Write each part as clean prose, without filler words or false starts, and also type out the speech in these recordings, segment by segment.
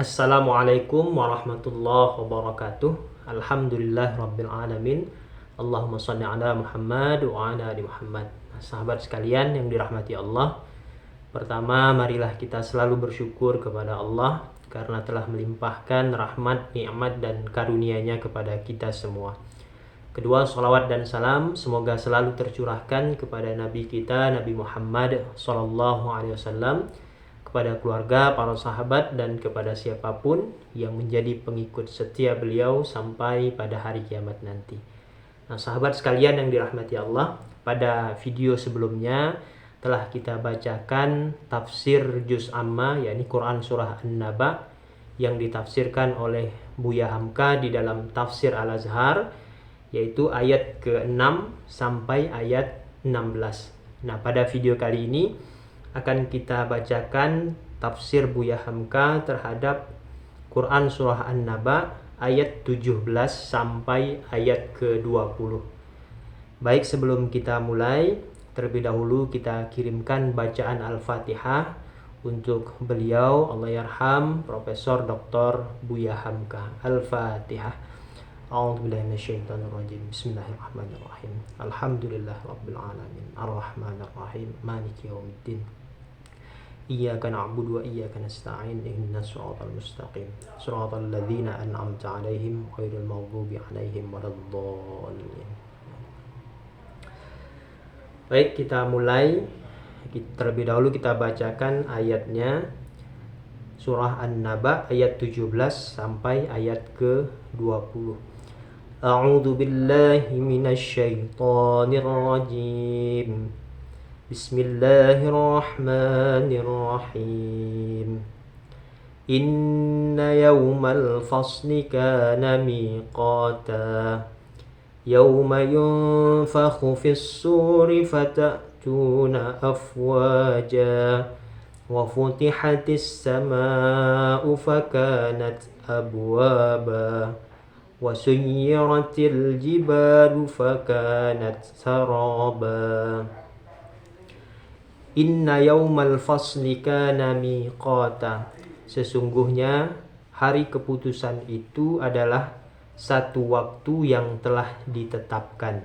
Assalamualaikum warahmatullahi wabarakatuh. Alhamdulillah rabbil alamin. Allahumma shalli ala Muhammad wa ala ali Muhammad. Sahabat sekalian yang dirahmati Allah, pertama marilah kita selalu bersyukur kepada Allah karena telah melimpahkan rahmat, nikmat dan karunia-Nya kepada kita semua. Kedua, salawat dan salam semoga selalu tercurahkan kepada Nabi kita, Nabi Muhammad sallallahu alaihi wasallam, kepada keluarga, para sahabat, dan kepada siapapun yang menjadi pengikut setia beliau sampai pada hari kiamat nanti. Nah, sahabat sekalian yang dirahmati Allah, pada video sebelumnya telah kita bacakan tafsir Juz Amma, yakni Quran Surah An-Naba, yang ditafsirkan oleh Buya Hamka di dalam Tafsir Al-Azhar, yaitu ayat ke-6 sampai ayat 16. Nah, pada video kali ini akan kita bacakan tafsir Buya Hamka terhadap Quran Surah An-Naba ayat 17 sampai ayat ke-20. Baik, sebelum kita mulai, terlebih dahulu kita kirimkan bacaan Al-Fatihah untuk beliau, Allah yarham, Profesor Dr. Buya Hamka. Al-Fatihah. A'udzubillahi minasyaitonirrajim. Bismillahirrahmanirrahim. Alhamdulillahirabbil arrahmanirrahim, maliki yaumiddin. Iyyaka na'budu wa iyyaka nasta'in. Ihdinas siratal mustaqim. Shiratal ladzina an'amta 'alaihim ghairil maghdubi 'alaihim waladdallin. Baik, kita mulai. Terlebih dahulu kita bacakan ayatnya. Surah An-Naba ayat 17 sampai ayat ke-20. A'udzu billahi minasyaitonir rajim. Bismillahirrahmanirrahim. Inna yawmal fasli kana miqata. Yawma yunfakhu fis suri fatatuna afwaja. Wa futihatis samaa'u fakanat abwaba. Wa suyyiratil jibalu fakanat saraba. Inna yaumal fasli kana miqata. Sesungguhnya hari keputusan itu adalah satu waktu yang telah ditetapkan.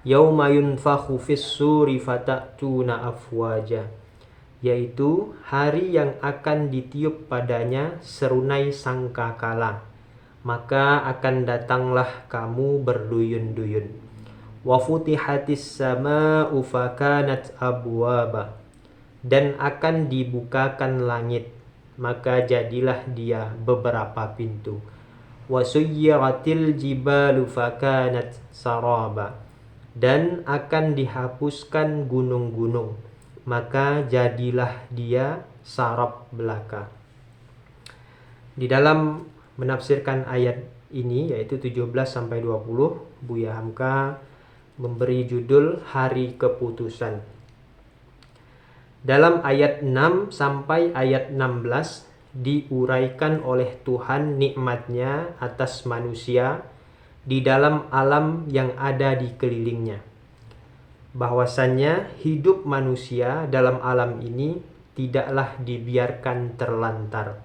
Yauma yunfakhu fis suri fatatuna afwaja, yaitu hari yang akan ditiup padanya serunai sangkakala, maka akan datanglah kamu berduyun-duyun. Wa futihatis samaa'u fakanat abwaba, dan akan dibukakan langit, maka jadilah dia beberapa pintu. Wa suyyiratil jibalu fakanat saraba, dan akan dihapuskan gunung-gunung, maka jadilah dia sarab belaka. Di dalam menafsirkan ayat ini, yaitu 17 sampai 20, Buya Hamka memberi judul Hari Keputusan. Dalam ayat 6 sampai ayat 16 diuraikan oleh Tuhan nikmatnya atas manusia di dalam alam yang ada di kelilingnya. Bahwasannya hidup manusia dalam alam ini tidaklah dibiarkan terlantar.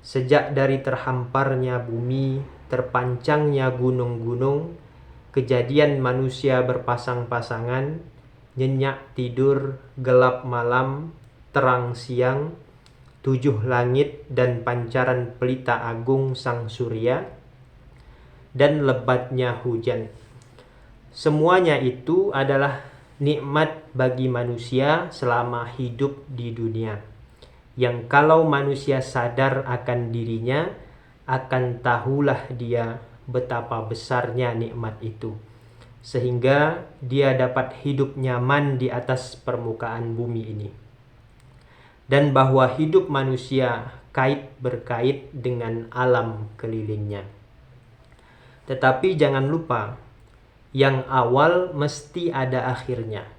Sejak dari terhamparnya bumi, terpancangnya gunung-gunung, kejadian manusia berpasang-pasangan, nyenyak tidur, gelap malam, terang siang, 7 langit dan pancaran pelita agung sang surya, dan lebatnya hujan. Semuanya itu adalah nikmat bagi manusia selama hidup di dunia, yang kalau manusia sadar akan dirinya, akan tahulah dia betapa besarnya nikmat itu, sehingga dia dapat hidup nyaman di atas permukaan bumi ini. Dan bahwa hidup manusia kait berkait dengan alam kelilingnya. Tetapi jangan lupa, yang awal mesti ada akhirnya.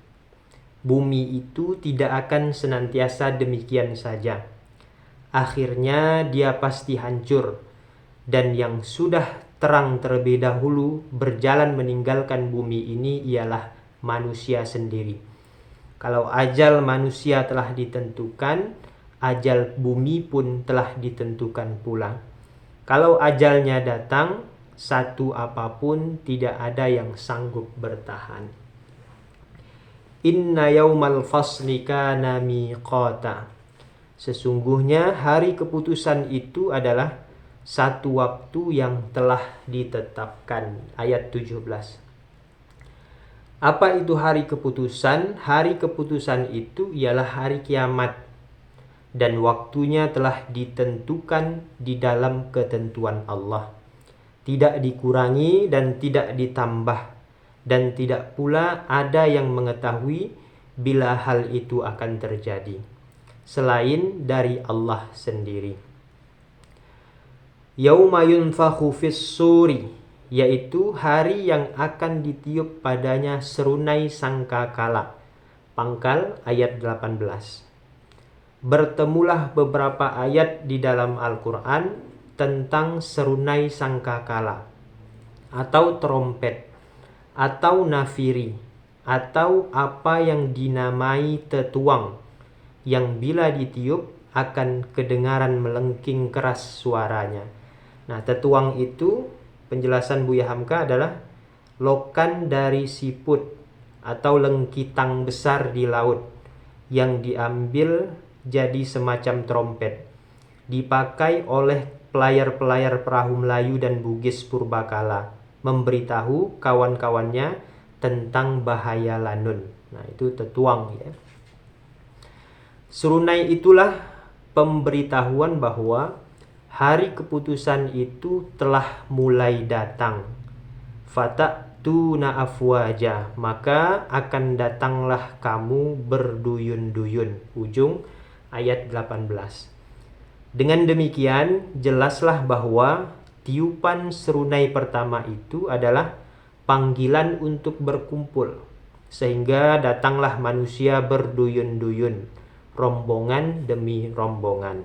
Bumi itu tidak akan senantiasa demikian saja. Akhirnya dia pasti hancur, dan yang sudah terang terlebih dahulu berjalan meninggalkan bumi ini ialah manusia sendiri. Kalau ajal manusia telah ditentukan, ajal bumi pun telah ditentukan pula. Kalau ajalnya datang, satu apapun tidak ada yang sanggup bertahan. Inna yaumal fasli kana miqata. Sesungguhnya hari keputusan itu adalah satu waktu yang telah ditetapkan. Ayat 17. Apa itu hari keputusan? Hari keputusan itu ialah hari kiamat, dan waktunya telah ditentukan di dalam ketentuan Allah. Tidak dikurangi dan tidak ditambah, dan tidak pula ada yang mengetahui bila hal itu akan terjadi selain dari Allah sendiri. Yauma yunfakhu fis suri, yaitu hari yang akan ditiup padanya serunai sangkakala. Pangkal ayat 18. Bertemulah beberapa ayat di dalam Al-Quran tentang serunai sangkakala, atau trompet, atau nafiri, atau apa yang dinamai tetuang, yang bila ditiup akan kedengaran melengking keras suaranya. Nah, tetuang itu penjelasan Buya Hamka adalah lokan dari siput atau lengkitang besar di laut yang diambil jadi semacam trompet, dipakai oleh pelayar-pelayar perahu Melayu dan Bugis purbakala, memberitahu kawan-kawannya tentang bahaya lanun. Nah, itu tetuang ya. Serunai itulah pemberitahuan bahwa hari keputusan itu telah mulai datang. Fata'tuna afwaja, maka akan datanglah kamu berduyun-duyun. Ujung ayat 18. Dengan demikian, jelaslah bahwa tiupan serunai pertama itu adalah panggilan untuk berkumpul, sehingga datanglah manusia berduyun-duyun, rombongan demi rombongan.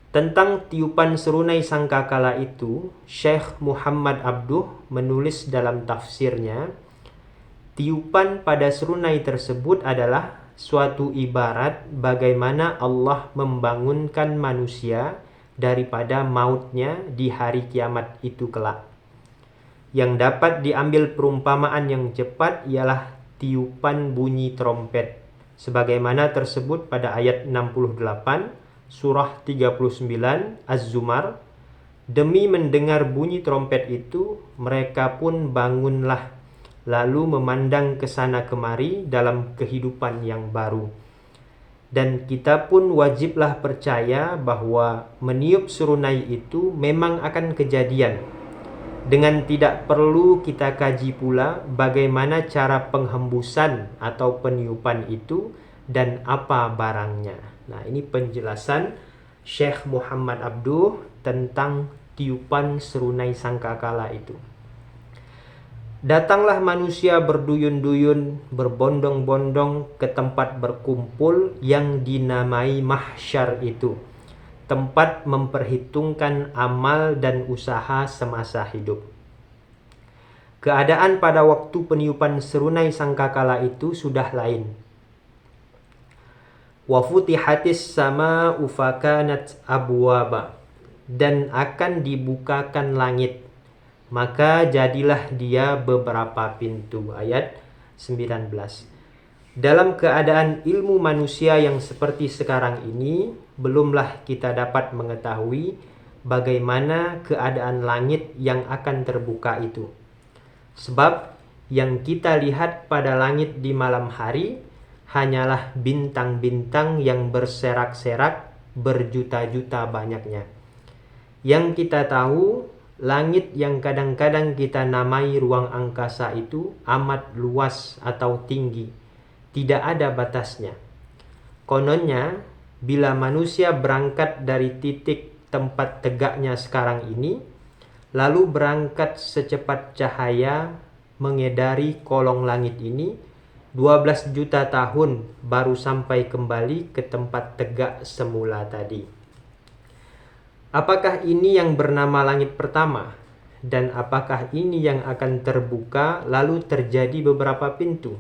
Tentang tiupan serunai sangkakala itu, Syekh Muhammad Abduh menulis dalam tafsirnya, tiupan pada serunai tersebut adalah suatu ibarat bagaimana Allah membangunkan manusia daripada mautnya di hari kiamat itu kelak. Yang dapat diambil perumpamaan yang cepat ialah tiupan bunyi trompet, sebagaimana tersebut pada ayat 68 surah 39 Az-Zumar. Demi mendengar bunyi trompet itu, mereka pun bangunlah, lalu memandang ke sana kemari dalam kehidupan yang baru. Dan kita pun wajiblah percaya bahwa meniup serunai itu memang akan kejadian. Dengan tidak perlu kita kaji pula bagaimana cara penghembusan atau peniupan itu dan apa barangnya. Nah, ini penjelasan Syekh Muhammad Abduh tentang tiupan serunai sangkakala itu. Datanglah manusia berduyun-duyun, berbondong-bondong ke tempat berkumpul yang dinamai mahsyar itu, tempat memperhitungkan amal dan usaha semasa hidup. Keadaan pada waktu peniupan serunai sangkakala itu sudah lain. Wa futihatis sama'u fakanat abwaba, dan akan dibukakan langit, maka jadilah dia beberapa pintu. Ayat 19. Dalam keadaan ilmu manusia yang seperti sekarang ini, belumlah kita dapat mengetahui bagaimana keadaan langit yang akan terbuka itu. Sebab yang kita lihat pada langit di malam hari hanyalah bintang-bintang yang berserak-serak berjuta-juta banyaknya. Yang kita tahu, langit yang kadang-kadang kita namai ruang angkasa itu amat luas atau tinggi, tidak ada batasnya. Kononnya, bila manusia berangkat dari titik tempat tegaknya sekarang ini, lalu berangkat secepat cahaya mengedari kolong langit ini, 12 juta tahun baru sampai kembali ke tempat tegak semula tadi. Apakah ini yang bernama langit pertama? Dan apakah ini yang akan terbuka lalu terjadi beberapa pintu?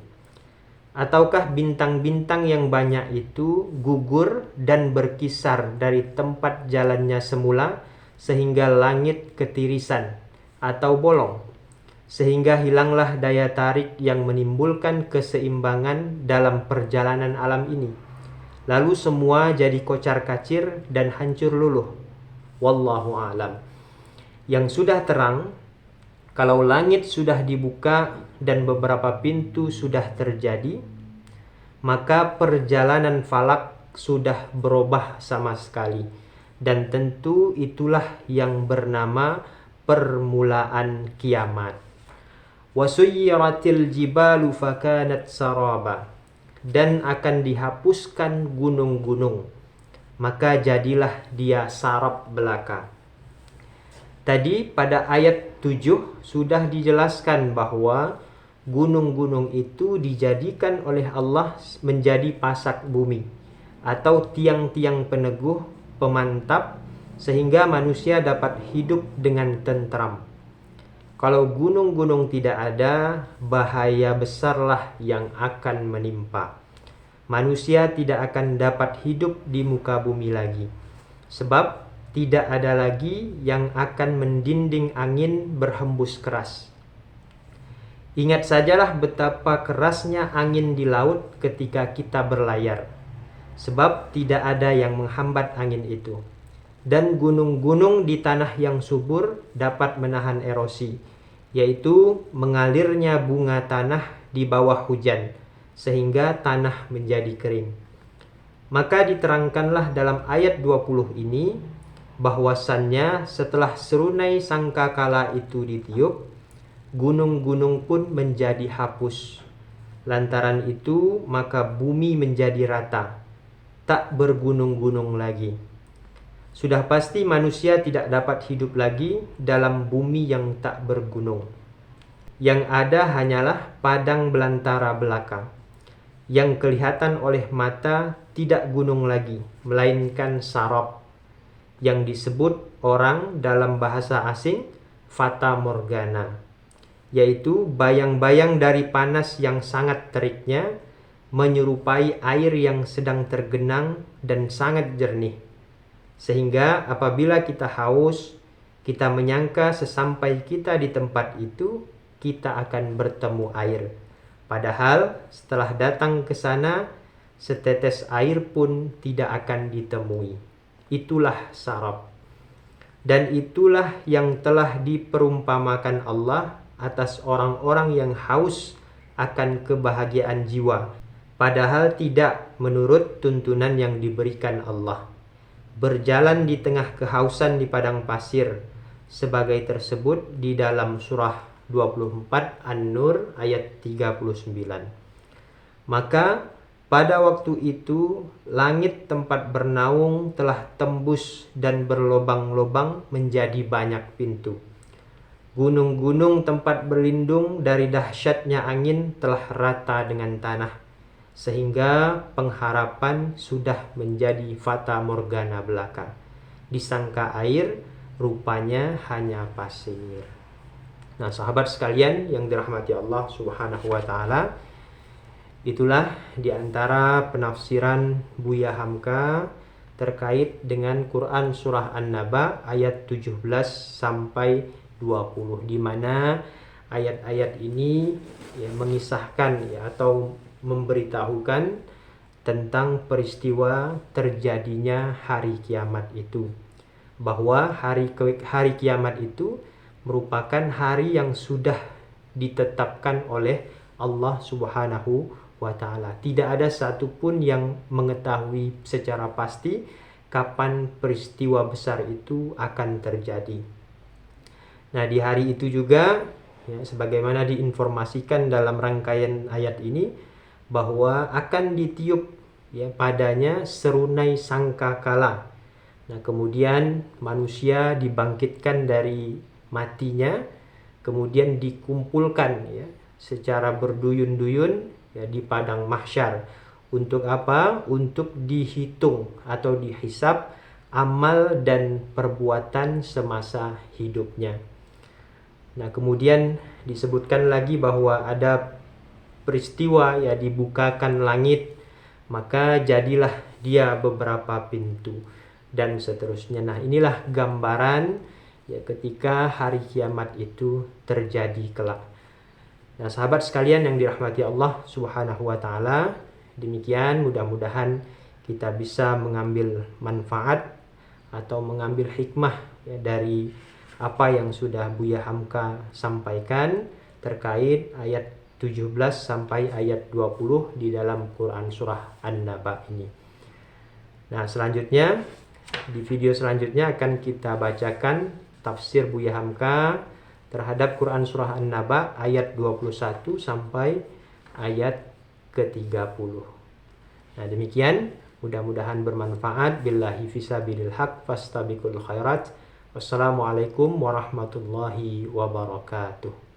Ataukah bintang-bintang yang banyak itu gugur dan berkisar dari tempat jalannya semula sehingga langit ketirisan atau bolong, sehingga hilanglah daya tarik yang menimbulkan keseimbangan dalam perjalanan alam ini. Lalu semua jadi kocar-kacir dan hancur luluh. Wallahu a'lam. Yang sudah terang, kalau langit sudah dibuka dan beberapa pintu sudah terjadi, maka perjalanan falak sudah berubah sama sekali. Dan tentu itulah yang bernama permulaan kiamat. Wasuyyiratil jibalu fakanat saraba. Dan akan dihapuskan gunung-gunung, maka jadilah dia sarab belaka. Tadi pada ayat 7 sudah dijelaskan bahwa gunung-gunung itu dijadikan oleh Allah menjadi pasak bumi atau tiang-tiang peneguh pemantap sehingga manusia dapat hidup dengan tentram. Kalau gunung-gunung tidak ada, bahaya besarlah yang akan menimpa. Manusia tidak akan dapat hidup di muka bumi lagi. Sebab tidak ada lagi yang akan mendinding angin berhembus keras. Ingat sajalah betapa kerasnya angin di laut ketika kita berlayar. Sebab tidak ada yang menghambat angin itu. Dan gunung-gunung di tanah yang subur dapat menahan erosi, yaitu mengalirnya bunga tanah di bawah hujan, sehingga tanah menjadi kering. Maka diterangkanlah dalam ayat 20 ini, bahwasannya setelah serunai sangkakala itu ditiup, gunung-gunung pun menjadi hapus. Lantaran itu maka bumi menjadi rata, tak bergunung-gunung lagi. Sudah pasti manusia tidak dapat hidup lagi dalam bumi yang tak bergunung. Yang ada hanyalah padang belantara belaka. Yang kelihatan oleh mata tidak gunung lagi, melainkan sarab. Yang disebut orang dalam bahasa asing fata morgana, yaitu bayang-bayang dari panas yang sangat teriknya, menyerupai air yang sedang tergenang dan sangat jernih. Sehingga apabila kita haus, kita menyangka sesampai kita di tempat itu, kita akan bertemu air. Padahal setelah datang ke sana, setetes air pun tidak akan ditemui. Itulah sarab. Dan itulah yang telah diperumpamakan Allah atas orang-orang yang haus akan kebahagiaan jiwa. Padahal tidak menurut tuntunan yang diberikan Allah. Berjalan di tengah kehausan di padang pasir, sebagai tersebut di dalam surah 24 An-Nur ayat 39. Maka pada waktu itu langit tempat bernaung telah tembus dan berlobang-lobang menjadi banyak pintu. Gunung-gunung tempat berlindung dari dahsyatnya angin telah rata dengan tanah, sehingga pengharapan sudah menjadi fata morgana belaka. Disangka air, rupanya hanya pasir. Nah, sahabat sekalian yang dirahmati Allah Subhanahu wa taala, itulah diantara penafsiran Buya Hamka terkait dengan Quran surah An-Naba ayat 17 sampai 20, di mana ayat-ayat ini mengisahkan atau memberitahukan tentang peristiwa terjadinya hari kiamat itu, bahwa hari kiamat itu merupakan hari yang sudah ditetapkan oleh Allah Subhanahu wa taala. Tidak ada satupun yang mengetahui secara pasti kapan peristiwa besar itu akan terjadi. Nah, di hari itu juga sebagaimana diinformasikan dalam rangkaian ayat ini, bahwa akan ditiup padanya serunai sangkakala. Nah, kemudian manusia dibangkitkan dari matinya, kemudian dikumpulkan secara berduyun-duyun di padang mahsyar. Untuk apa? Untuk dihitung atau dihisab amal dan perbuatan semasa hidupnya. Nah, kemudian disebutkan lagi bahwa ada peristiwa ya dibukakan langit, maka jadilah dia beberapa pintu dan seterusnya. Nah, inilah gambaran ya ketika hari kiamat itu terjadi kelak. Nah, sahabat sekalian yang dirahmati Allah Subhanahu wa taala, demikian mudah-mudahan kita bisa mengambil manfaat atau mengambil hikmah ya, dari apa yang sudah Buya Hamka sampaikan terkait ayat 17 sampai ayat 20 di dalam Quran surah An-Naba ini. Nah, selanjutnya di video selanjutnya akan kita bacakan tafsir Buya Hamka terhadap Quran surah An-Naba ayat 21 sampai ayat ke-30. Nah, demikian, mudah-mudahan bermanfaat. Billahi fisabilil haq fastabiqul khairat. Wassalamualaikum warahmatullahi wabarakatuh.